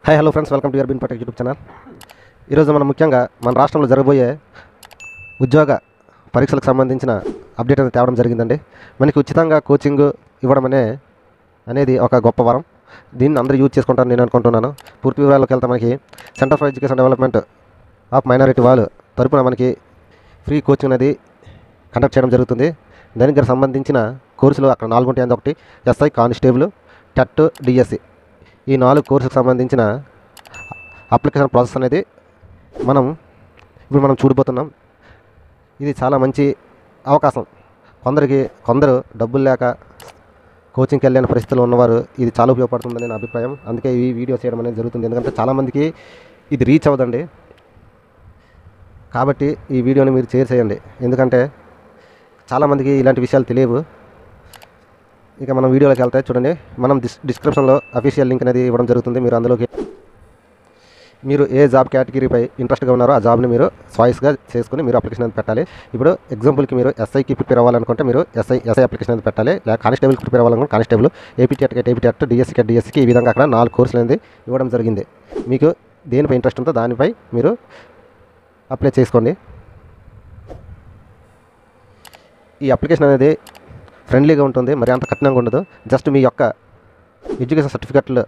Hi hello friends, welcome to your Bin Patel YouTube channel. ఈరోజు మనం ముఖ్యంగా మన రాష్ట్రంలో జరగబోయే ఉద్యోగ పరీక్షలకు సంబంధించిన అప్డేట్ అనేది తేవడం జరిగిందండి. మనకి ఉచితంగా కోచింగ్ ఇవ్వడం అనేది ఒక గొప్ప వరం. దీన్ని అందరూ యూజ్ చేసుకుంటారని నేను అనుకుంటున్నాను. పూర్తి వివరాల్లోకి వెళ్తే మనకి centre for education development of minority వాళ్ళు తరపున మనకి ఫ్రీ కోచింగ్ అనేది కండక్ట్ చేయడం జరుగుతుంది. దానికి సంబంధించిన కోర్సులు అక్కడ 4 ఉంటాయి. ఒకటి ఎస్ఐ కానిస్టేబుల్, టెట్, డిఎస్సి. ఈ 4 కోర్సులకు సంబంధించిన అప్లికేషన్ ప్రాసెస్ అనేది ఇప్పుడు మనం చూడబోతున్నాం. ఇది చాలా మంచి అవకాశం. కొందరు డబ్బులు లేక కోచింగ్కి వెళ్ళిన పరిస్థితుల్లో ఉన్నవారు ఇది చాలా ఉపయోగపడుతుందని నా అభిప్రాయం. అందుకే ఈ వీడియో చేయడం అనేది జరుగుతుంది. ఎందుకంటే చాలామందికి ఇది రీచ్ అవ్వదండి. కాబట్టి ఈ వీడియోని మీరు షేర్ చేయండి. ఎందుకంటే చాలామందికి ఇలాంటి విషయాలు తెలియవు. ఇక మనం వీడియోలోకి వెళ్తే చూడండి, మనం డిస్క్రిప్షన్లో అఫీషియల్ లింక్ అనేది ఇవ్వడం జరుగుతుంది. మీరు ఏ జాబ్ కేటగిరీపై ఇంట్రెస్ట్గా ఉన్నారో ఆ జాబ్ని మీరు చాయిస్గా చేసుకుని మీరు అప్లికేషన్ అనేది పెట్టాలి. ఇప్పుడు ఎగ్జాంపుల్కి మీరు ఎస్ఐకి ప్రిపేర్ అవ్వాలనుకుంటే మీరు ఎస్ఐ అప్లికేషన్ అనేది పెట్టాలి. లేదా కానిస్టేబుల్కి ప్రిపేర్ అవ్వాలనుకుంటే కానిస్టేబుల్, ఏపీ టెట్, డిఎస్సికి ఈ విధంగా అక్కడ 4 కోర్సులు అనేది ఇవ్వడం జరిగింది. మీకు దేనిపై ఇంట్రెస్ట్ ఉందో దానిపై మీరు అప్లై చేసుకోండి. ఈ అప్లికేషన్ అనేది ఫ్రెండ్లీగా ఉంటుంది, మరి అంత కఠినంగా ఉండదు. జస్ట్ మీ యొక్క ఎడ్యుకేషన్ సర్టిఫికెట్లు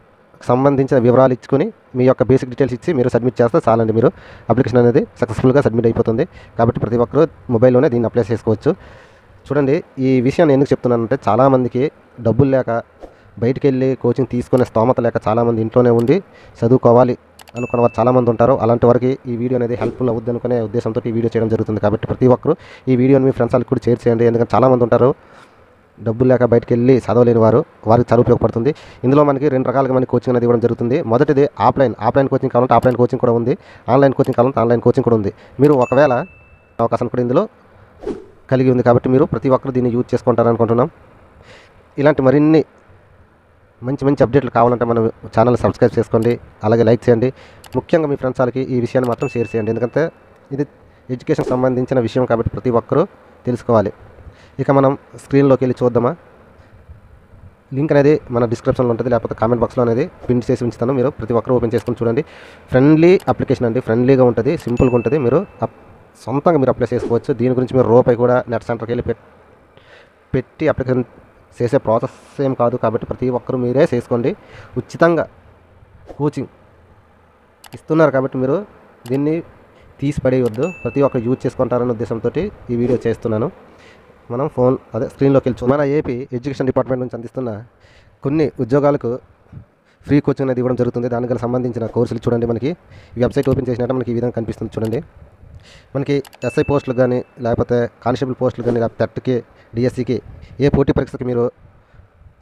సంబంధించిన వివరాలు ఇచ్చుకొని మీ యొక్క బేసిక్ డీటెయిల్స్ ఇచ్చి మీరు సబ్మిట్ చేస్తే చాలండి. మీరు అప్లికేషన్ అనేది సక్సెస్ఫుల్గా సబ్మిట్ అయిపోతుంది. కాబట్టి ప్రతి ఒక్కరూ మొబైల్లోనే దీన్ని అప్లై చేసుకోవచ్చు. చూడండి, ఈ విషయాన్ని ఎందుకు చెప్తున్నానంటే చాలామందికి డబ్బులు లేక బయటికి వెళ్ళి కోచింగ్ తీసుకునే స్తోమత లేక చాలామంది ఇంట్లోనే ఉండి చదువుకోవాలి అనుకున్న వారు చాలామంది ఉంటారు. అలాంటి వారికి ఈ వీడియో అనేది హెల్ప్ఫుల్ అవుద్ది అనుకునే ఉద్దేశంతో ఈ వీడియో చేయడం జరుగుతుంది. కాబట్టి ప్రతి ఒక్కరు ఈ వీడియోని మీ ఫ్రెండ్స్ వాళ్ళకి కూడా షేర్ చేయండి. ఎందుకంటే చాలామంది ఉంటారు డబ్బులు లేక బయటికి వెళ్ళి చదవలేని వారికి చాలా ఉపయోగపడుతుంది. ఇందులో మనకి 2 రకాలుగా మనకి కోచింగ్ అనేది ఇవ్వడం జరుగుతుంది. మొదటిది ఆఫ్లైన్ కోచింగ్ కావాలంటే ఆఫ్లైన్ కోచింగ్ కూడా ఉంది. ఆన్లైన్ కోచింగ్ కావాలంటే ఆన్లైన్ కోచింగ్ కూడా ఉంది. మీరు ఒకవేళ అవకాశం కూడా ఇందులో కలిగి ఉంది. కాబట్టి మీరు ప్రతి ఒక్కరు దీన్ని యూజ్ చేసుకుంటారనుకుంటున్నాం. ఇలాంటి మరిన్ని మంచి అప్డేట్లు కావాలంటే మన ఛానల్ సబ్స్క్రైబ్ చేసుకోండి, అలాగే లైక్ చేయండి. ముఖ్యంగా మీ ఫ్రెండ్స్ వాళ్ళకి ఈ విషయాన్ని మాత్రం షేర్ చేయండి. ఎందుకంటే ఇది ఎడ్యుకేషన్ సంబంధించిన విషయం కాబట్టి ప్రతి ఒక్కరూ తెలుసుకోవాలి. ఇక మనం స్క్రీన్లోకి వెళ్ళి చూద్దామా. లింక్ అనేది మన డిస్క్రిప్షన్లో ఉంటుంది, లేకపోతే కామెంట్ బాక్స్లో అనేది పిన్ చేసి ఉంచుతాను. మీరు ప్రతి ఒక్కరు ఓపెన్ చేసుకొని చూడండి. ఫ్రెండ్లీ అప్లికేషన్ అండి, ఫ్రెండ్లీగా ఉంటుంది, సింపుల్గా ఉంటుంది. మీరు సొంతంగా మీరు అప్లై చేసుకోవచ్చు. దీని గురించి మీరు రూపాయి కూడా నెట్ సెంటర్కి వెళ్ళి పెట్టి అప్లికేషన్ చేసే ప్రాసెస్ ఏం కాదు. కాబట్టి ప్రతి ఒక్కరు మీరే చేసుకోండి. ఉచితంగా కోచింగ్ ఇస్తున్నారు కాబట్టి మీరు దీన్ని తీసి పడేయవద్దు. ప్రతి ఒక్కరు యూజ్ చేసుకుంటారనే ఉద్దేశంతో ఈ వీడియో చేస్తున్నాను. మనం స్క్రీన్లోకి వెళ్ళి మన ఏపీ ఎడ్యుకేషన్ డిపార్ట్మెంట్ నుంచి అందిస్తున్న కొన్ని ఉద్యోగాలకు ఫ్రీ కోచింగ్ అనేది ఇవ్వడం జరుగుతుంది. దానికి సంబంధించిన కోర్సులు చూడండి. మనకి ఈ వెబ్సైట్ ఓపెన్ చేసినట్టు మనకి ఈ విధంగా కనిపిస్తుంది. చూడండి, మనకి ఎస్ఐ పోస్టులు కానీ, లేకపోతే కానిస్టేబుల్ పోస్టులు కానీ, లేకపోతే టెట్కి, డిఎస్సికి ఏ పోటీ పరీక్షకి మీరు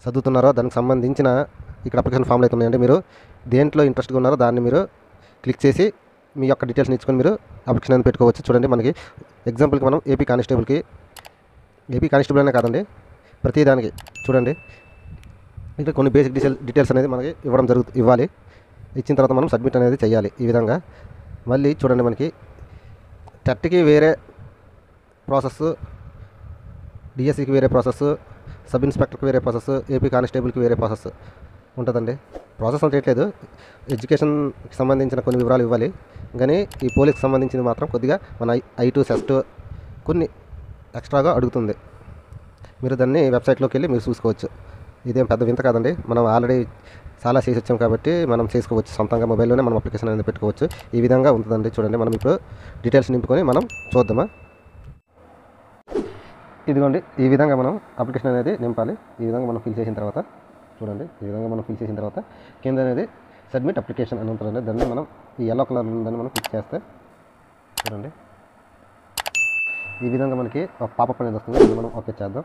చదువుతున్నారో దానికి సంబంధించిన ఇక్కడ అప్లికేషన్ ఫామ్లు అయితే ఉన్నాయండి. మీరు దేంట్లో ఇంట్రెస్ట్గా ఉన్నారో దాన్ని మీరు క్లిక్ చేసి మీ యొక్క డీటెయిల్స్ని ఇచ్చుకొని మీరు అప్లికేషన్ అనేది పెట్టుకోవచ్చు. చూడండి, మనకి ఎగ్జాంపుల్కి మనం ఏపీ కానిస్టేబుల్ అనే కాదండి, ప్రతి దానికి చూడండి ఇక్కడ కొన్ని బేసిక్ డీటెయిల్స్ అనేది మనకి ఇవ్వాలి. ఇచ్చిన తర్వాత మనం సబ్మిట్ అనేది చేయాలి. ఈ విధంగా మళ్ళీ చూడండి, మనకి టెట్కి వేరే ప్రాసెస్, డిఎస్సికి వేరే ప్రాసెస్, సబ్ ఇన్స్పెక్టర్కి వేరే ప్రాసెస్, ఏపీ కానిస్టేబుల్కి వేరే ప్రాసెస్ ఉంటుందండి. ప్రాసెస్ అని చేయట్లేదు, ఎడ్యుకేషన్కి సంబంధించిన కొన్ని వివరాలు ఇవ్వాలి. కానీ ఈ పోలీస్కి సంబంధించింది మాత్రం కొద్దిగా మన I2 సెస్ట్ కొన్ని ఎక్స్ట్రాగా అడుగుతుంది. మీరు దాన్ని వెబ్సైట్లోకి వెళ్ళి మీరు చూసుకోవచ్చు. ఇదేం పెద్ద వింత కాదండి, మనం ఆల్రెడీ చాలా చేసి వచ్చాం కాబట్టి మనం చేసుకోవచ్చు. సొంతంగా మొబైల్లోనే మనం అప్లికేషన్ అనేది పెట్టుకోవచ్చు. ఈ విధంగా ఉంటుందండి. చూడండి, మనం ఇప్పుడు డీటెయిల్స్ నింపుకొని మనం చూద్దామా. ఇదిగోండి, ఈ విధంగా మనం అప్లికేషన్ అనేది నింపాలి. ఈ విధంగా మనం ఫిల్ చేసిన తర్వాత చూడండి, ఈ విధంగా మనం ఫిల్ చేసిన తర్వాత కింద అనేది సబ్మిట్ అప్లికేషన్ అని ఉంటుందండి. దాన్ని మనం ఈ ఎల్లో కలర్ ఉందని మనం క్లిక్ చేస్తే చూడండి, ఈ విధంగా మనకి ఒక పాపప్ అనేది వస్తుంది. దాన్ని మనం ఓకే చేద్దాం.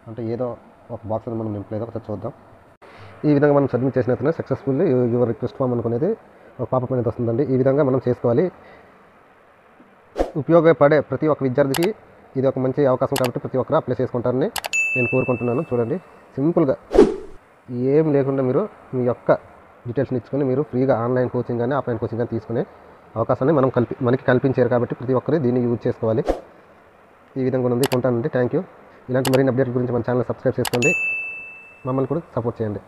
అంటే ఏదో ఒక బాక్స్ అనేది మనం నింపలేదో ఒకసారి చూద్దాం. ఈ విధంగా మనం సబ్మిట్ చేసినట్లనే సక్సెస్ఫుల్లీ యువర్ రిక్వెస్ట్ ఫామ్ అనుకునేది ఒక పాపప్ అనేది వస్తుందండి. ఈ విధంగా మనం చేసుకోవాలి. ఉపయోగపడే ప్రతి ఒక్క విద్యార్థికి ఇది ఒక మంచి అవకాశం కాబట్టి ప్రతి ఒక్కరు అప్లై చేసుకుంటారని నేను కోరుకుంటున్నాను. చూడండి, సింపుల్గా ఏం లేకుండా మీరు మీ యొక్క డీటెయిల్స్ని ఇచ్చుకొని మీరు ఫ్రీగా ఆన్లైన్ కోచింగ్ కానీ ఆఫ్లైన్ కోచింగ్ కానీ తీసుకునే అవకాశాన్ని మనకి కల్పించారు. కాబట్టి ప్రతి ఒక్కరు దీన్ని యూజ్ చేసుకోవాలి. ఈ విధంగా ఉంది. కొంటానండి. Thank you. ఇలాంటి మరిన్ని అప్డేట్ల గురించి మన ఛానల్ సబ్స్క్రైబ్ చేసుకోండి, మమ్మల్ని కూడా సపోర్ట్ చేయండి.